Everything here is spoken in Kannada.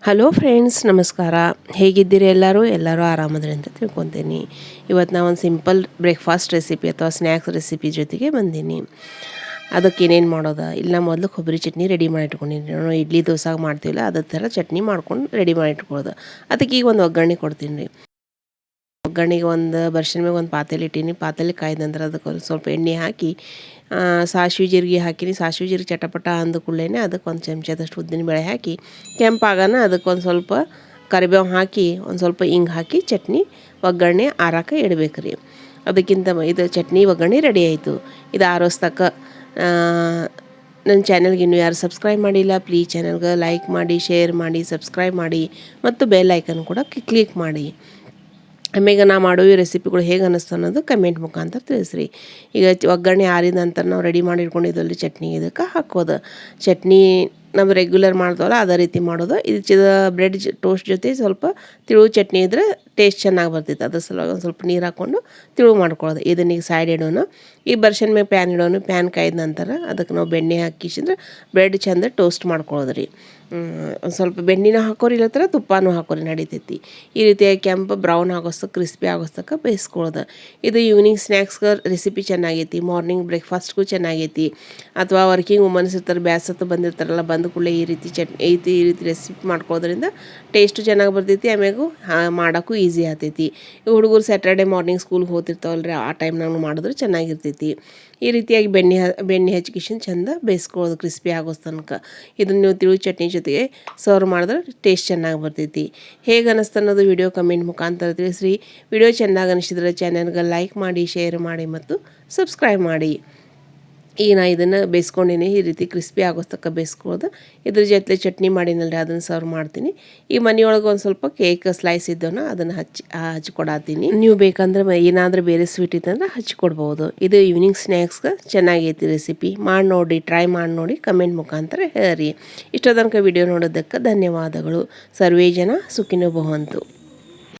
ಹಲೋ ಫ್ರೆಂಡ್ಸ್, ನಮಸ್ಕಾರ. ಹೇಗಿದ್ದೀರಿ ಎಲ್ಲರೂ ಆರಾಮದ್ರಿ ಅಂತ ತಿಳ್ಕೊತೀನಿ. ಇವತ್ತು ನಾನು ಒಂದು ಸಿಂಪಲ್ ಬ್ರೇಕ್ಫಾಸ್ಟ್ ರೆಸಿಪಿ ಅಥವಾ ಸ್ನ್ಯಾಕ್ಸ್ ರೆಸಿಪಿ ಜೊತೆಗೆ ಬಂದೀನಿ. ಅದಕ್ಕೆ ಏನೇನು ಮಾಡೋದು ಇಲ್ಲ, ಮೊದಲು ಕೊಬ್ಬರಿ ಚಟ್ನಿ ರೆಡಿ ಮಾಡಿ ಇಟ್ಕೊಂಡಿನಿ. ನಾವು ಇಡ್ಲಿ ದೋಸೆಗೆ ಮಾಡ್ತೀವಲ್ಲ ಅದೇ ಥರ ಚಟ್ನಿ ಮಾಡ್ಕೊಂಡು ರೆಡಿ ಮಾಡಿ ಇಟ್ಕೊಳ್ಳೋದು. ಅದಕ್ಕೆ ಈಗ ಒಂದು ಒಗ್ಗರಣೆ ಕೊಡ್ತೀನಿ ರೀ. ಒಗ್ಗರಣೆಗೆ ಒಂದು ಬರ್ಷನ್ ಮ್ಯಾಗ ಒಂದು ಪಾತ್ರೆ ಇಟ್ಟೀನಿ. ಪಾತ್ರೆ ಕಾಯ್ದ ನಂತರ ಅದಕ್ಕೆ ಒಂದು ಸ್ವಲ್ಪ ಎಣ್ಣೆ ಹಾಕಿ ಸಾಸಿವೆ ಜೀರಿಗೆ ಹಾಕಿನಿ. ಸಾಸಿವೆ ಜೀರಿಗೆ ಚಟಪಟ ಅಂದ ಕೂಡಲೇ ಅದಕ್ಕೆ ಒಂದು ಚಮಚದಷ್ಟು ಉದ್ದಿನಬೇಳೆ ಹಾಕಿ ಕೆಂಪಾಗನ ಅದಕ್ಕೊಂದು ಸ್ವಲ್ಪ ಕರಿಬೇವು ಹಾಕಿ ಒಂದು ಸ್ವಲ್ಪ ಹಿಂಗೆ ಹಾಕಿ ಚಟ್ನಿ ಒಗ್ಗರಣೆ ಆರಾಕ ಇಡಬೇಕು ರೀ. ಅದಕ್ಕಿಂತ ಇದು ಚಟ್ನಿ ಒಗ್ಗರಣೆ ರೆಡಿ ಆಯಿತು. ಇದು ಆರೋಸ್ತಕ್ಕ ನನ್ನ ಚಾನಲ್ಗೆ ಇನ್ನೂ ಯಾರು ಸಬ್ಸ್ಕ್ರೈಬ್ ಮಾಡಿಲ್ಲ, ಪ್ಲೀಸ್ ಚಾನಲ್ಗೆ ಲೈಕ್ ಮಾಡಿ, ಶೇರ್ ಮಾಡಿ, ಸಬ್ಸ್ಕ್ರೈಬ್ ಮಾಡಿ ಮತ್ತು ಬೆಲ್ ಐಕನ್ ಕೂಡ ಕ್ಲಿಕ್ ಮಾಡಿ. ಆಮೇಲೆ ನಾ ಮಾಡೋ ಈ ರೆಸಿಪಿಗಳು ಹೇಗೆ ಅನ್ನಿಸ್ತು ಅನ್ನೋದು ಕಮೆಂಟ್ ಮುಖಾಂತರ ತಿಳಿಸ್ರಿ. ಈಗ ಒಗ್ಗರಣೆ ಆರಿದ ನಂತರ ನಾವು ರೆಡಿ ಮಾಡಿ ಇಟ್ಕೊಂಡಿದ್ದಲ್ಲಿ ಚಟ್ನಿ ಇದಕ್ಕೆ ಹಾಕೋದು. ಚಟ್ನಿ ನಾವು ರೆಗ್ಯುಲರ್ ಮಾಡ್ತೀವಲ್ಲ ಅದೇ ರೀತಿ ಮಾಡೋದು. ಇದು ಬ್ರೆಡ್ ಟೋಸ್ಟ್ ಜೊತೆ ಸ್ವಲ್ಪ ತಿಳು ಚಟ್ನಿ ಇದ್ದರೆ ಟೇಸ್ಟ್ ಚೆನ್ನಾಗಿ ಬರ್ತೈತೆ. ಅದ್ರ ಸಲುವಾಗಿ ಒಂದು ಸ್ವಲ್ಪ ನೀರು ಹಾಕ್ಕೊಂಡು ತಿಳು ಮಾಡ್ಕೊಳ್ಳೋದು. ಇದನ್ನೀಗ ಸೈಡ್ ಇಡೋನು. ಈ ಬರ್ಷನ್ ಮೇಲೆ ಪ್ಯಾನ್ ಇಡೋನು. ಪ್ಯಾನ್ ಕಾಯ್ದ ನಂತರ ಅದಕ್ಕೆ ನಾವು ಬೆಣ್ಣೆ ಹಾಕಿಸಿದ್ರೆ ಬ್ರೆಡ್ ಚೆಂದ ಟೋಸ್ಟ್ ಮಾಡ್ಕೊಳ್ಳೋದು ರೀ. ಒಂದು ಸ್ವಲ್ಪ ಬೆಣ್ಣೆನೂ ಹಾಕೋರಿ, ಇಲ್ಲ ಥರ ತುಪ್ಪನೂ ಹಾಕೋರಿ, ನಡಿತೈತಿ. ಈ ರೀತಿಯಾಗಿ ಕೆಂಪು ಬ್ರೌನ್ ಆಗೋಸ್ತಕ್ಕೆ ಕ್ರಿಸ್ಪಿ ಆಗೋಸ್ತಕ್ಕೆ ಬೇಯಿಸ್ಕೊಳ್ಳೋದು. ಇದು ಈವ್ನಿಂಗ್ ಸ್ನ್ಯಾಕ್ಸ್ಗೆ ರೆಸಿಪಿ ಚೆನ್ನಾಗೈತಿ. ಮಾರ್ನಿಂಗ್ ಬ್ರೇಕ್ಫಾಸ್ಟ್ಗೂ ಚೆನ್ನಾಗೈತಿ. ಅಥವಾ ವರ್ಕಿಂಗ್ ವುಮನ್ಸ್ ಇರ್ತಾರೆ, ಬ್ಯಾಸತ್ತು ಬಂದಿರ್ತಾರಲ್ಲ, ಬಂದ ಕೂಡಲೇ ಈ ರೀತಿ ಈ ರೀತಿ ರೆಸಿಪಿ ಮಾಡ್ಕೊಳ್ಳೋದ್ರಿಂದ ಟೇಸ್ಟು ಚೆನ್ನಾಗಿ ಬರ್ತೈತಿ. ಆಮ್ಯಾಗೂ ಮಾಡೋಕ್ಕೂ ಈಸಿ ಆಗ್ತೈತಿ. ಈ ಹುಡುಗರು ಸ್ಯಾಟರ್ಡೆ ಮಾರ್ನಿಂಗ್ ಸ್ಕೂಲ್ಗೆ ಹೋಗ್ತಿರ್ತಾವಲ್ರಿ, ಆ ಟೈಮ್ನಾಗ ಮಾಡಿದ್ರೆ ಚೆನ್ನಾಗಿರ್ತೈತಿ. ಈ ರೀತಿಯಾಗಿ ಬೆಣ್ಣೆ ಹಚ್ಕಿಶನ್ ಚೆಂದ ಬೇಯಿಸ್ಕೊಳ್ಳೋದು ಕ್ರಿಸ್ಪಿ ಆಗೋಸ್ ತನಕ. ಇದನ್ನು ನೀವು ತಿಳು ಚಟ್ನಿ ಜೊತೆಗೆ ಸರ್ವ್ ಮಾಡಿದ್ರೆ ಟೇಸ್ಟ್ ಚೆನ್ನಾಗಿ ಬರ್ತೈತಿ. ಹೇಗೆ ಅನ್ನಿಸ್ತು ಅನ್ನೋದು ವಿಡಿಯೋ ಕಮೆಂಟ್ ಮುಖಾಂತರ ತಿಳಿಸ್ರಿ. ವಿಡಿಯೋ ಚೆನ್ನಾಗಿ ಅನಿಸಿದ್ರೆ ಚಾನಲ್ಗೆ ಲೈಕ್ ಮಾಡಿ, ಶೇರ್ ಮಾಡಿ ಮತ್ತು ಸಬ್ಸ್ಕ್ರೈಬ್ ಮಾಡಿ. ಈಗ ನಾ ಇದನ್ನು ಬೇಯಿಸ್ಕೊಂಡಿನಿ. ಈ ರೀತಿ ಕ್ರಿಸ್ಪಿ ಆಗೋಸ್ತಕ್ಕ ಬೇಯಿಸ್ಕೊಳ್ಳೋದು. ಇದ್ರ ಜೊತೆ ಚಟ್ನಿ ಮಾಡಿನಲ್ರಿ, ಅದನ್ನು ಸರ್ವ್ ಮಾಡ್ತೀನಿ. ಈ ಮನೆಯೊಳಗೆ ಒಂದು ಸ್ವಲ್ಪ ಕೇಕ್ ಸ್ಲೈಸ್ ಇದ್ದವನ್ನ ಅದನ್ನು ಹಚ್ಕೊಡತ್ತೀನಿ. ನೀವು ಬೇಕಂದ್ರೆ ಏನಾದರೂ ಬೇರೆ ಸ್ವೀಟ್ ಇತ್ತಂದ್ರೆ ಹಚ್ಕೊಡ್ಬೋದು. ಇದು ಈವ್ನಿಂಗ್ ಸ್ನ್ಯಾಕ್ಸ್ಗೆ ಚೆನ್ನಾಗೈತಿ ರೆಸಿಪಿ. ಮಾಡಿ ನೋಡಿ, ಟ್ರೈ ಮಾಡಿ ನೋಡಿ, ಕಮೆಂಟ್ ಮುಖಾಂತರ ಹೇಳ್ರಿ. ಇಷ್ಟೋ ತನಕ ವಿಡಿಯೋ ನೋಡೋದಕ್ಕೆ ಧನ್ಯವಾದಗಳು. ಸರ್ವೇ ಜನ ಸುಖಿನೋ ಭವಂತು.